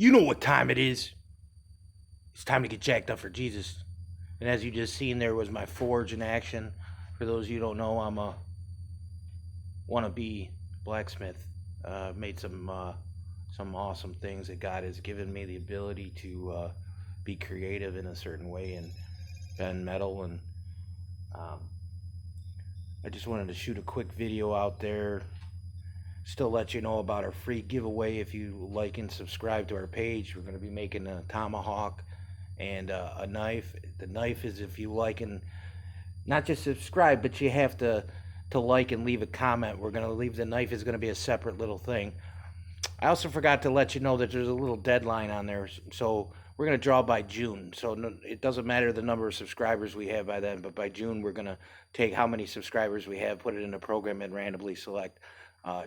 You know what time it is. It's time to get jacked up for Jesus. And as you just seen, there was my forge in action. For those of you who don't know, I'm a wannabe blacksmith. Made some awesome things that God has given me the ability to be creative in a certain way and bend metal. And um, I just wanted to shoot a quick video out there. Still let you know about our free giveaway if you like and subscribe to our page. We're going to be making a tomahawk and a knife. The knife is if you like and not just subscribe, but you have to like and leave a comment. We're going to leave the knife is going to be a separate little thing. I also forgot to let you know that there's a little deadline on there, so we're going to draw by June. So it doesn't matter the number of subscribers we have by then, but by June we're going to take how many subscribers we have, put it in a program, and randomly select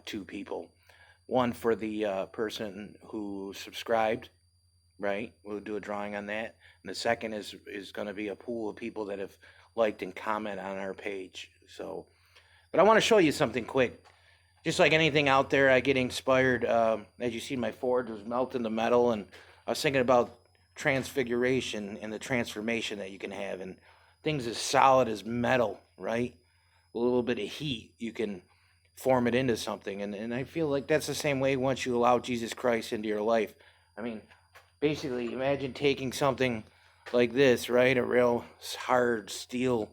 two people. One for the person who subscribed, right? We'll do a drawing on that. And the second is going to be a pool of people that have liked and comment on our page. So, but I want to show you something quick. Just like anything out there, I get inspired. As you see, my forge was melting the metal, and I was thinking about transfiguration and the transformation that you can have, and things as solid as metal, right? A little bit of heat, you can form it into something. And I feel like that's the same way once you allow Jesus Christ into your life. I mean, basically, imagine taking something like this, right? A real hard steel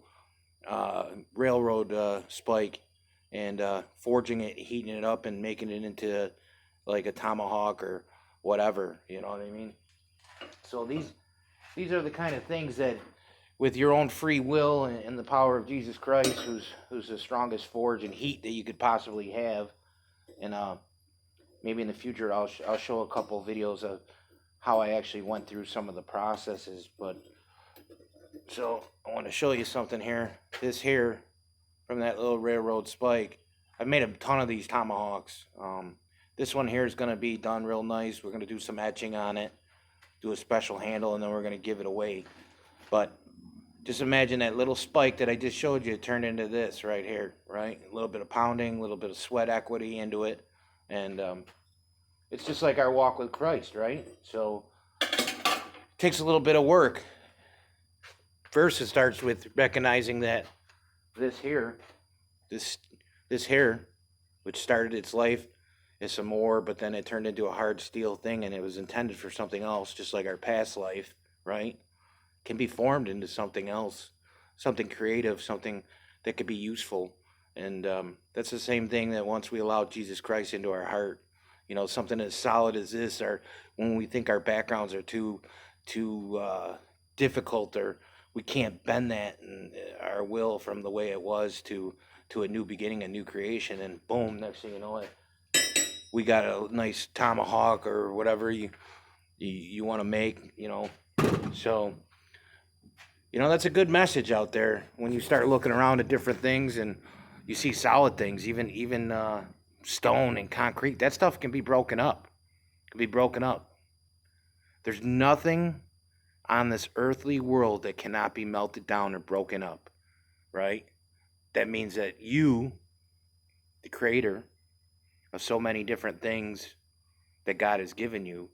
railroad spike, and forging it, heating it up, and making it into like a tomahawk or whatever. You know what I mean? So these are the kind of things that, with your own free will and the power of Jesus Christ, who's the strongest forge and heat that you could possibly have, and maybe in the future I'll show a couple of videos of how I actually went through some of the processes. But so I want to show you something here. This here from that little railroad spike. I've made a ton of these tomahawks. This one here is going to be done real nice. We're going to do some etching on it, do a special handle, and then we're going to give it away. But just imagine that little spike that I just showed you turned into this right here, right? A little bit of pounding, a little bit of sweat equity into it. And it's just like our walk with Christ, right? So it takes a little bit of work. First, it starts with recognizing that this here, this here, which started its life as some ore, but then it turned into a hard steel thing, and it was intended for something else, just like our past life, right? Can be formed into something else, something creative, something that could be useful. And that's the same thing that once we allow Jesus Christ into our heart, you know, something as solid as this, or when we think our backgrounds are too difficult, or we can't bend that and our will from the way it was to a new beginning, a new creation, and boom, next thing you know it, we got a nice tomahawk or whatever you want to make, you know. So, you know, that's a good message out there when you start looking around at different things and you see solid things, even stone and concrete. That stuff can be broken up. Can be broken up. There's nothing on this earthly world that cannot be melted down or broken up, right? That means that you, the creator of so many different things that God has given you,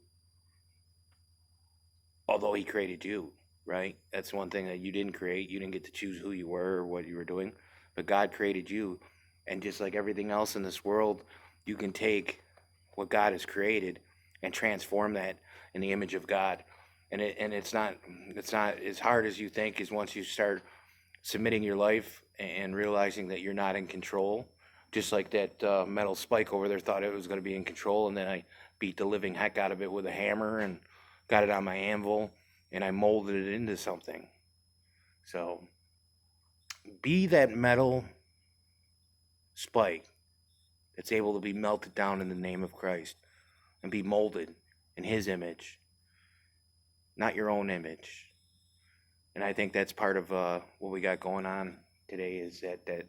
although he created you, right? That's one thing that you didn't create. You didn't get to choose who you were or what you were doing, but God created you. And just like everything else in this world, you can take what God has created and transform that in the image of God. And it's not as hard as you think. Is once you start submitting your life and realizing that you're not in control, just like that metal spike over there thought it was going to be in control, and then I beat the living heck out of it with a hammer and got it on my anvil, and I molded it into something. So be that metal spike that's able to be melted down in the name of Christ and be molded in his image, not your own image. And I think that's part of what we got going on today, is that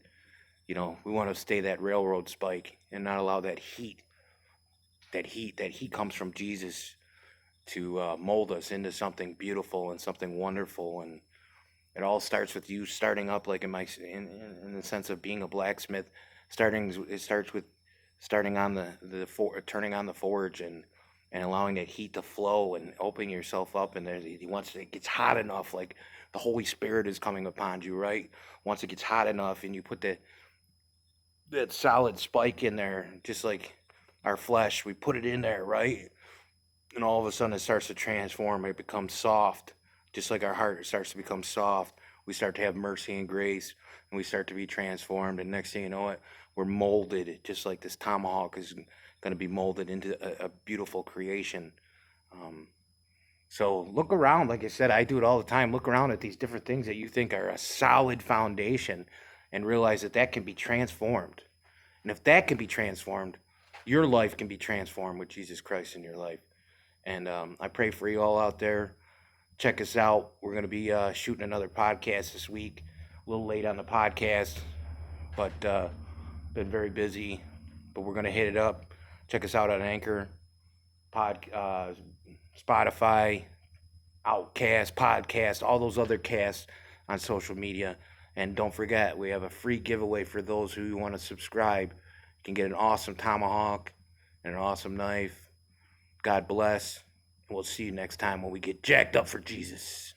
you know, we want to stay that railroad spike and not allow that heat comes from Jesus to mold us into something beautiful and something wonderful. And it all starts with you starting up, like in the sense of being a blacksmith. It starts with starting on turning on the forge, and and allowing that heat to flow and opening yourself up. And once it gets hot enough, like the Holy Spirit is coming upon you, right? Once it gets hot enough and you put that solid spike in there, just like our flesh, we put it in there, right? And all of a sudden it starts to transform. It becomes soft, just like our heart starts to become soft. We start to have mercy and grace, and we start to be transformed. And next thing you know it, we're molded, just like this tomahawk is going to be molded into a beautiful creation. Um, so look around. Like I said, I do it all the time. Look around at these different things that you think are a solid foundation and realize that that can be transformed. And if that can be transformed, your life can be transformed with Jesus Christ in your life. And I pray for you all out there. Check us out. We're going to be shooting another podcast this week. A little late on the podcast, but been very busy. But we're going to hit it up. Check us out on Anchor, Spotify, Outcast, Podcast, all those other casts on social media. And don't forget, we have a free giveaway for those who want to subscribe. You can get an awesome tomahawk and an awesome knife. God bless. We'll see you next time when we get jacked up for Jesus.